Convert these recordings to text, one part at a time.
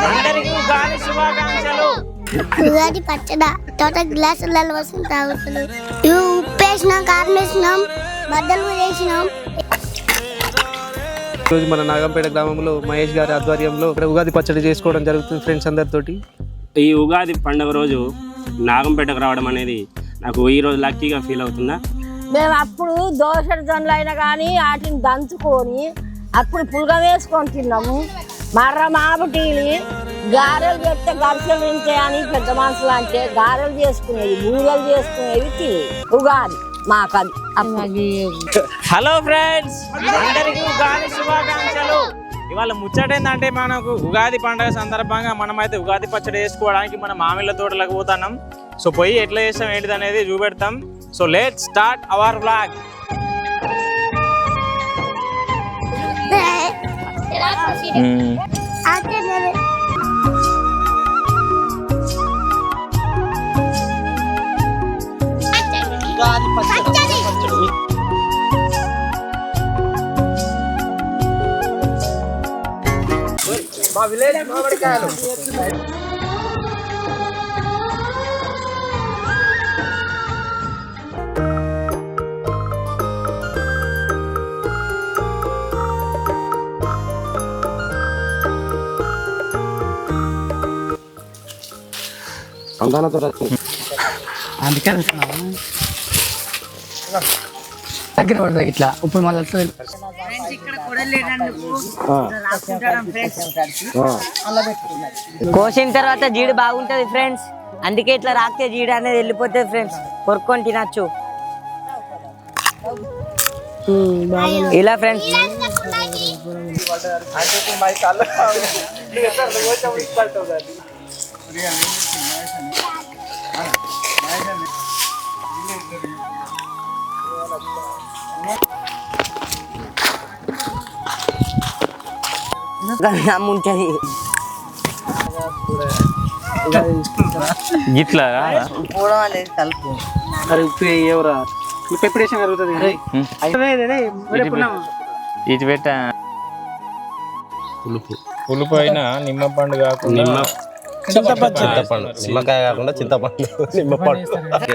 అందరికీ ఉగాది శుభాకాంక్షలు. ఉగాది పచ్చడ తోట గ్లాసులలో వస్తుంది తాగుతుంది. ఇవి ఉప్పు వేసినాం, కారం వేసినాం, బద్దలు వేసినాం. ఈరోజు మన నాగంపేట గ్రామంలో మహేష్ గారి ఆధ్వర్యంలో ఇక్కడ ఉగాది పచ్చడి చేసుకోవడం జరుగుతుంది ఫ్రెండ్స్ అందరితోటి. ఈ ఉగాది పండుగ రోజు నాగంపేటకు రావడం అనేది నాకు ఈ రోజు లక్కీగా ఫీల్ అవుతున్నా. మేము అప్పుడు దోసడి జొన్నలు అయినా కానీ వాటిని దంచుకొని అప్పుడు పులగ వేసుకొని తిన్నాము. మర్ర మాబటీలు గారెలు చేస్తే గరిసెలు తింటాయని పెద్ద మనుషులు అంటే గారెలు చేసుకునేవి, బూరెలు చేసుకునేవి తినేవి. ఉగాది మాకది. హలో ఫ్రెండ్స్, అందరికీ ఉగాది శుభాకాంక్షలు. ఇవాళ ముచ్చట ఏంటంటే మనకు ఉగాది పండుగ సందర్భంగా మనమైతే ఉగాది పచ్చడి వేసుకోవడానికి మన మామిళ్ళ తోటలకు పోతున్నాం. సో పోయి ఎట్లా చేస్తాం ఏంటిది అనేది చూపెడతాం. So let's start our vlog. మా విలేజ్ మామిడికాయలు అందుకని దగ్గర పడుతుంది ఇట్లా. ఇప్పుడు మళ్ళీ కోసిన తర్వాత జీడి బాగుంటది ఫ్రెండ్స్, అందుకే ఇట్లా రాస్తే జీడి అనేది వెళ్ళిపోతుంది ఫ్రెండ్స్, కొరుక్కొని తినచ్చు ఇలా ఫ్రెండ్స్. ఉంటది ఇట్లా కలుపు. అరే ఉప్పు ఎవరా ఉప్పు ఎప్పుడు వేసిన కలుగుతుంది. ఇటు పెట్ట పులుపు అయినా నిమ్మ పండు కాకుండా చింతపండు, నిమ్మకాయ కాకుండా చింతపండు, నిమ్మపండు.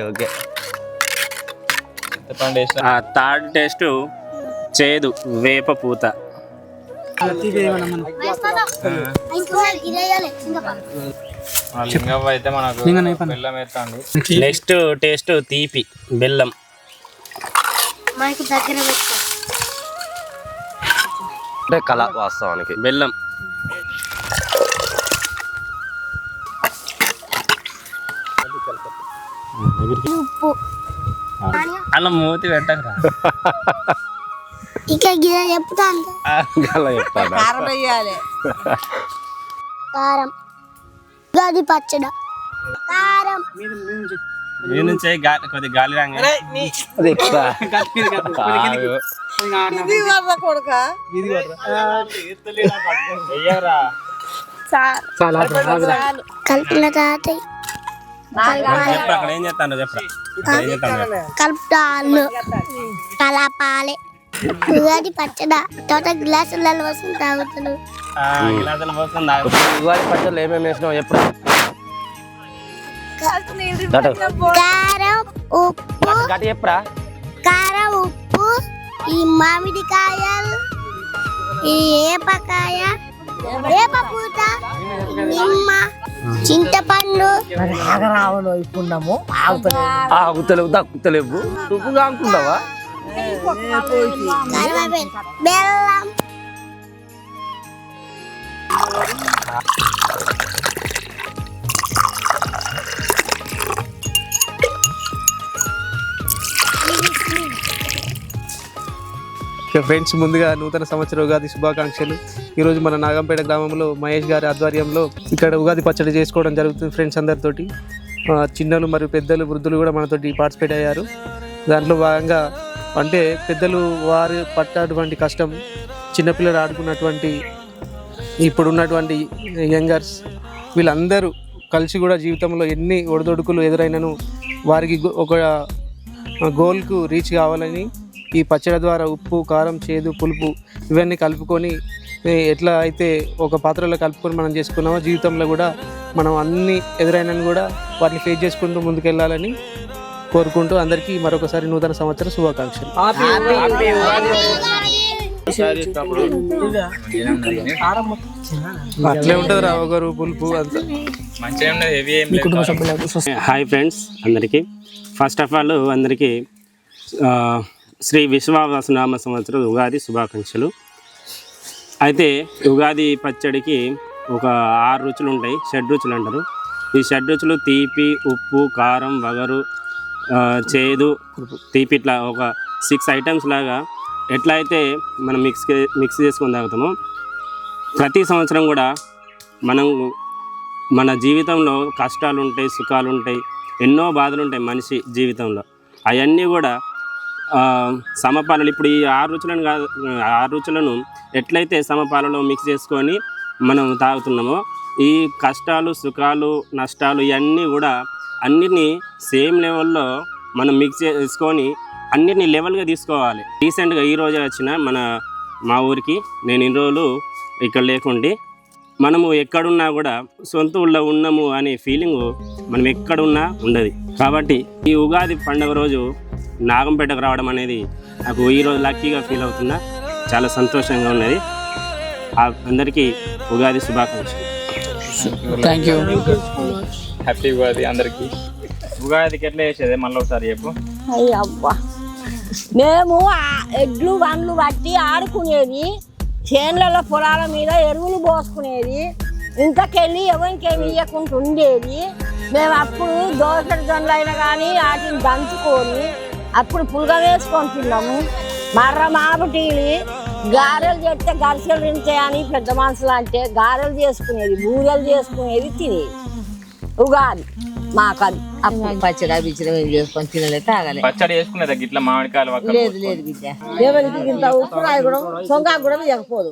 ఓకే చింతపండు వేసిన. థర్డ్ టేస్ట్ చేదు వేప పూత. లింగవ్వ అయితే మనకు బెల్లం వేస్తాండి. నెక్స్ట్ టేస్ట్ తీపి బెల్లం. అంటే కళ వాస్తవానికి బెల్లం అలా మూతి పెట్టకరా. ఇక గిర చెప్తాను. కారం వేయాలి. కారం ఉగాది పచ్చడ కారం మీ నుంచి కొద్ది గాలి రాగా కలిపిన తర్వాత అక్కడ ఏం చేస్తాను చెప్పరా. కలుపుతాను కలపాలి. ఉగాది పచ్చడ తోట గ్లాసులలో వస్తుంది తాగుతాడు. గిలాసులు పోసుకుందా. ఉగాది పచ్చళ్ళు ఏమేమి వేసినావు ఎప్పుడు? కారం ఉప్పు, చెప్పరా. కారం ఉప్పు, ఈ మామిడికాయలు, ఈ ఏపకాయ, వేప పూత, నిమ్మ, చింతపండు. ఆగుతలేవు దక్కుతలేవు నువ్వు కానుకుంటావా? బెల్లం. ఫ్రెండ్స్ ముందుగా నూతన సంవత్సర ఉగాది శుభాకాంక్షలు. ఈరోజు మన నాగంపేట గ్రామంలో మహేష్ గారి ఆధ్వర్యంలో ఇక్కడ ఉగాది పచ్చడి చేసుకోవడం జరుగుతుంది ఫ్రెండ్స్ అందరితోటి. చిన్నలు మరియు పెద్దలు వృద్ధులు కూడా మనతోటి పార్టిసిపేట్ అయ్యారు. దాంట్లో భాగంగా అంటే పెద్దలు వారు పట్టేటువంటి కష్టం, చిన్నపిల్లలు ఆడుకున్నటువంటి ఇప్పుడున్నటువంటి యంగర్స్ వీళ్ళందరూ కలిసి కూడా జీవితంలో ఎన్ని ఒడిదొడుకులు ఎదురైనను వారికి ఒక గోల్కు రీచ్ కావాలని ఈ పచ్చడి ద్వారా ఉప్పు, కారం, చేదు, పులుపు ఇవన్నీ కలుపుకొని ఎట్లా అయితే ఒక పాత్రలో కలుపుకొని మనం చేసుకున్నామో జీవితంలో కూడా మనం అన్ని ఎదురైనా కూడా వాటిని ఫేస్ చేసుకుంటూ ముందుకెళ్ళాలని కోరుకుంటూ అందరికీ మరొకసారి నూతన సంవత్సర శుభాకాంక్షలు. అట్లే ఉంటుంది రా ఒకరు పులుపు అంతా మంచిగా ఉన్నది, హెవీ ఏం లేదు. హాయ్ ఫ్రెండ్స్ అందరికీ. ఫస్ట్ ఆఫ్ ఆల్ అందరికీ శ్రీ విశ్వావసనామ సంవత్సరం ఉగాది శుభాకాంక్షలు. అయితే ఉగాది పచ్చడికి ఒక 6 రుచులు ఉంటాయి, షడ్రుచులు అంటారు. ఈ షడ్రుచులు తీపి, ఉప్పు, కారం, వగరు, చేదు, తీపి, ఇట్లా ఒక 6 ఐటమ్స్ లాగా ఎట్లా అయితే మనం మిక్స్ చేసుకొని తాగుతామో ప్రతి సంవత్సరం కూడా మనం మన జీవితంలో కష్టాలు ఉంటాయి, సుఖాలు ఉంటాయి, ఎన్నో బాధలు ఉంటాయి మనిషి జీవితంలో. అవన్నీ కూడా సమపాలలో ఇప్పుడు ఈ 6 రుచులను కాదు, 6 రుచులను ఎట్లయితే సమపాలలో మిక్స్ చేసుకొని మనం తాగుతున్నామో ఈ కష్టాలు, సుఖాలు, నష్టాలు ఇవన్నీ కూడా అన్నిటినీ సేమ్ లెవెల్లో మనం మిక్స్ చేసుకొని అన్నిటినీ లెవెల్గా తీసుకోవాలి. రీసెంట్గా ఈరోజే వచ్చిన మా ఊరికి నేను ఇన్ని రోజులు ఇక్కడ లేకుండి మనము ఎక్కడున్నా కూడా సొంత ఊళ్ళో ఉన్నాము అనే ఫీలింగ్ మనం ఎక్కడున్నా ఉండదు. కాబట్టి ఈ ఉగాది పండుగ రోజు నాగంపేటకు రావడం అనేది నాకు ఈరోజు లక్కీగా ఫీల్ అవుతున్నా, చాలా సంతోషంగా ఉన్నది. అందరికీ ఉగాది శుభాకాంక్షలు. Thank you. హ్యాపీ ఉగాది అందరికి. ఉగాదికి ఎట్లా చేసేది మళ్ళీ ఒకసారి చెప్పు. అయ్యబ్బా, మేము ఎడ్లు బండ్లు పట్టి ఆడుకునేది, చేన్లలో పొలాల మీద ఎరువులు పోసుకునేది, ఇంతకెళ్ళి ఎవరికేమి ఇవ్వకుండా ఉండేది. మేము అప్పుడు దోసడి జొన్నలు అయినా కానీ వాటిని దంచుకొని అప్పుడు పులగ వేసుకొని తిన్నాము. మర్ర మాబుటీలు గారెలు చేస్తే గరిసెలు తింటాయని పెద్ద మనుషులు అంటే గారెలు చేసుకునేది, బూరెలు చేసుకునేది, తినేది. ఉగాది మాకది పచ్చడి బిచ్చడి చేసుకొని తినలే, తాగలే. పచ్చడి చేసుకునేదా ఇట్లా మామిడికాయలు? లేదు లేదు బిడ్డ. ఎవరికి ఇంత ఉప్పు రాయి కూడా సొంగా కూడా ఇవ్వకపోదు.